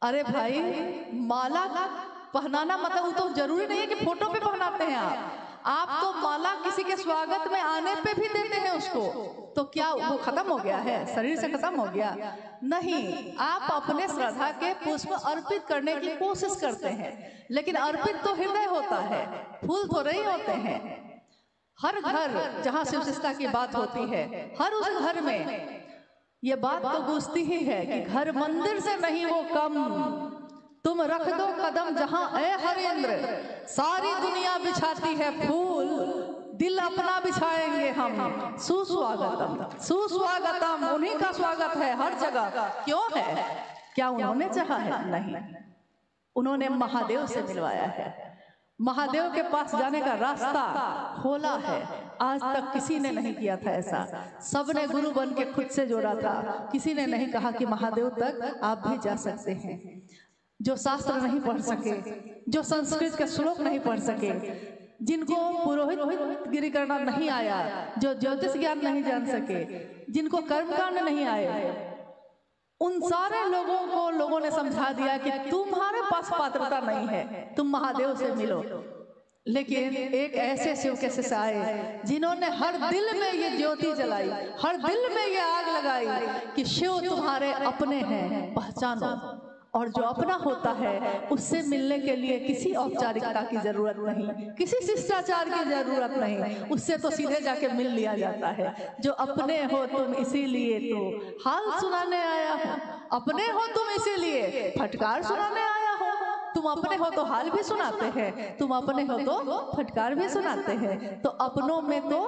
अरे भाई, माला पहनाना मतलब वो तो जरूरी नहीं है कि फोटो पे पहनाते हैं आप तो माला किसी के स्वागत में आने पे भी देते हैं उसको। तो क्या वो खत्म हो गया है, शरीर से खत्म हो गया? नहीं, आप अपने श्रद्धा के पुष्प अर्पित करने की कोशिश करते हैं, लेकिन अर्पित तो हृदय होता है, फूल थोड़े ही होते हैं। हर घर जहाँ शिव शिष्टा की बात होती है, हर उस घर में ये बात तो गूंजती ही है कि घर मंदिर से नहीं वो कम, तुम रख दो कदम जहां ए हरेंद्र, सारी दुनिया बिछाती है फूल, दिल अपना बिछाएंगे हम, सुस्वागतम सुस्वागतम। उन्हीं का स्वागत है हर जगह। क्यों है? क्या उन्होंने चाहा है? नहीं, उन्होंने महादेव से मिलवाया है। महादेव के पास जाने का रास्ता खोला है। आज तक किसी ने नहीं किया था ऐसा, सबने गुरु बन के खुद से जोड़ा था। किसी ने नहीं कहा कि महादेव तक आप भी जा सकते हैं। जो शास्त्र नहीं पढ़ सके, जो संस्कृत के श्लोक नहीं पढ़ सके, जिनको पुरोहित गिरी करना नहीं आया, जो ज्योतिष ज्ञान नहीं जान सके, जिनको कर्मकांड नहीं आए, उन सारे लोगों को लोगों ने समझा दिया कि तुम्हारे पास पात्रता नहीं है, तुम महादेव से मिलो। लेकिन एक ऐसे शिव के शिष्य आए जिन्होंने हर दिल में ये ज्योति जलाई, हर दिल में ये आग लगाई कि शिव तुम्हारे अपने हैं, पहचानो। और जो अपना होता है उससे मिलने के लिए किसी औपचारिकता की जरूरत नहीं, किसी शिष्टाचार की जरूरत नहीं, उससे तो सीधे जाके मिल लिया जाता है। जो अपने हो तुम इसीलिए तो हाल सुनाने आया हो, अपने हो तुम इसीलिए फटकार सुनाने आया हो। तुम अपने हो तो हाल भी सुनाते हैं, तुम अपने हो तो फटकार भी सुनाते हैं। तो अपनों में तो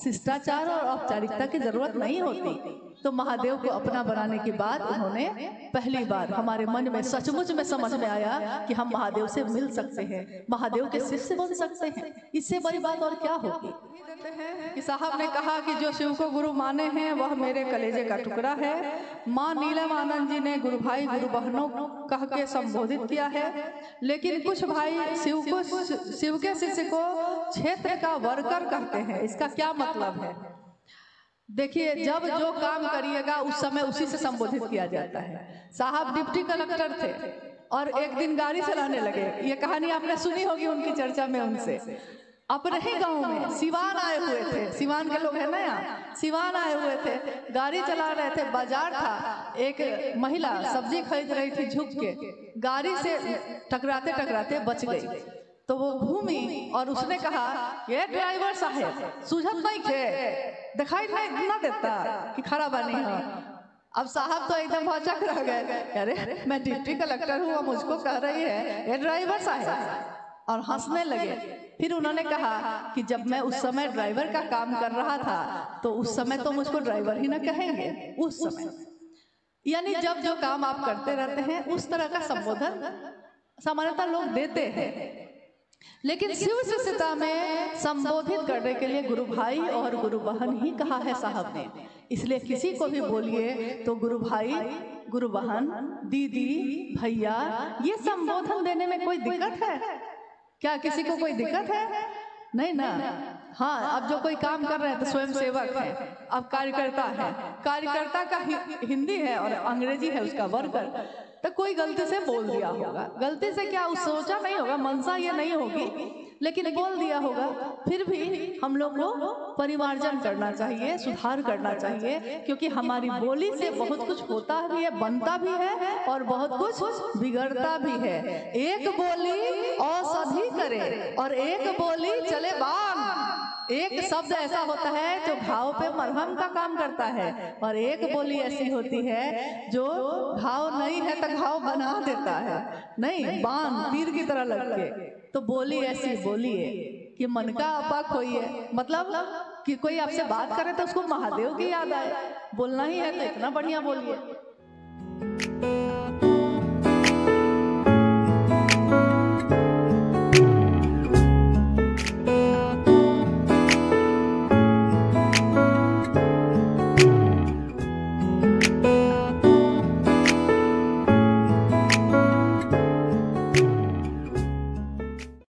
शिष्टाचार और औपचारिकता की जरूरत नहीं होती। तो महादेव को अपना बनाने के बाद उन्होंने पहली बार हमारे मन में सचमुच में समझ में आया कि हम महादेव से मिल सकते हैं, महादेव के शिष्य बन सकते हैं। इससे बड़ी बात और क्या होगी? कि साहब ने कहा कि जो शिव को गुरु माने हैं वह मेरे कलेजे का टुकड़ा है। माँ नीलम आनंद जी ने गुरु भाई गुरु बहनों कह के संबोधित किया है, लेकिन कुछ भाई शिव के शिष्य को क्षेत्र का वर्कर कहते हैं। इसका क्या मतलब है? देखिए, जब जो काम करिएगा उस समय उसी से संबोधित किया जाता है। साहब डिप्टी कलेक्टर थे और एक दिन गाड़ी चलाने लगे। ये कहानी आपने सुनी होगी उनकी चर्चा में। उनसे अपने ही गांव में सिवान आए हुए थे, सिवान के लोग हैं ना यहाँ, सिवान आए हुए थे, गाड़ी चला रहे थे, बाजार था, एक महिला सब्जी खरीद रही थी, झुक के गाड़ी से टकराते टकराते बच गई। तो वो घूमी और उसने कहा, ये ड्राइवर साहब सूझत नहीं थे, दिखाई नहीं ना देता कि खड़ा बनी है। अब साहब तो एकदम भौचक रह गए, अरे मैं डिप्टी कलेक्टर हूँ, मुझको कह रही है ये ड्राइवर साहब, और हंसने लगे। फिर उन्होंने कहा कि जब मैं उस समय ड्राइवर का काम कर रहा था तो उस समय तो मुझको ड्राइवर ही ना कहेंगे। उस समय यानी जब जो काम आप करते रहते हैं उस तरह का संबोधन सामान्यतः लोग देते हैं, लेकिन शिव शिष्यता में संबोधित करने के लिए गुरु भाई और गुरु बहन ही कहा है साहब ने। इसलिए किसी को भी बोलिए तो गुरु भाई, गुरु बहन, दीदी, भैया, ये संबोधन देने में कोई दिक्कत है क्या? किसी को कोई दिक्कत है? नहीं ना। हाँ, अब जो कोई काम कर रहे हैं तो स्वयं सेवक है, अब कार्यकर्ता है, कार्यकर्ता का हिंदी है और अंग्रेजी है उसका वर्कर। तो कोई गलती से बोल दिया होगा, गलती से क्या, उस सोचा नहीं होगा, मनसा ये नहीं होगी, लेकिन बोल दिया होगा। फिर भी हम लोग को परिमार्जन करना चाहिए, सुधार करना चाहिए, क्योंकि हमारी बोली से बहुत कुछ होता भी है, बनता भी है और बहुत कुछ बिगड़ता भी है। एक बोली औषधि करे और एक बोली चले बाण। एक शब्द ऐसा होता है जो घाव पे मरहम का काम करता है, और एक बोली ऐसी होती है जो घाव नहीं है तो घाव बना देता है, नहीं बाण तीर की तरह लग के। तो बोली ऐसी बोलिए कि मन का आपा खोइए, मतलब कि कोई आपसे बात करे तो उसको महादेव की याद आए। बोलना ही है तो इतना बढ़िया बोलिए।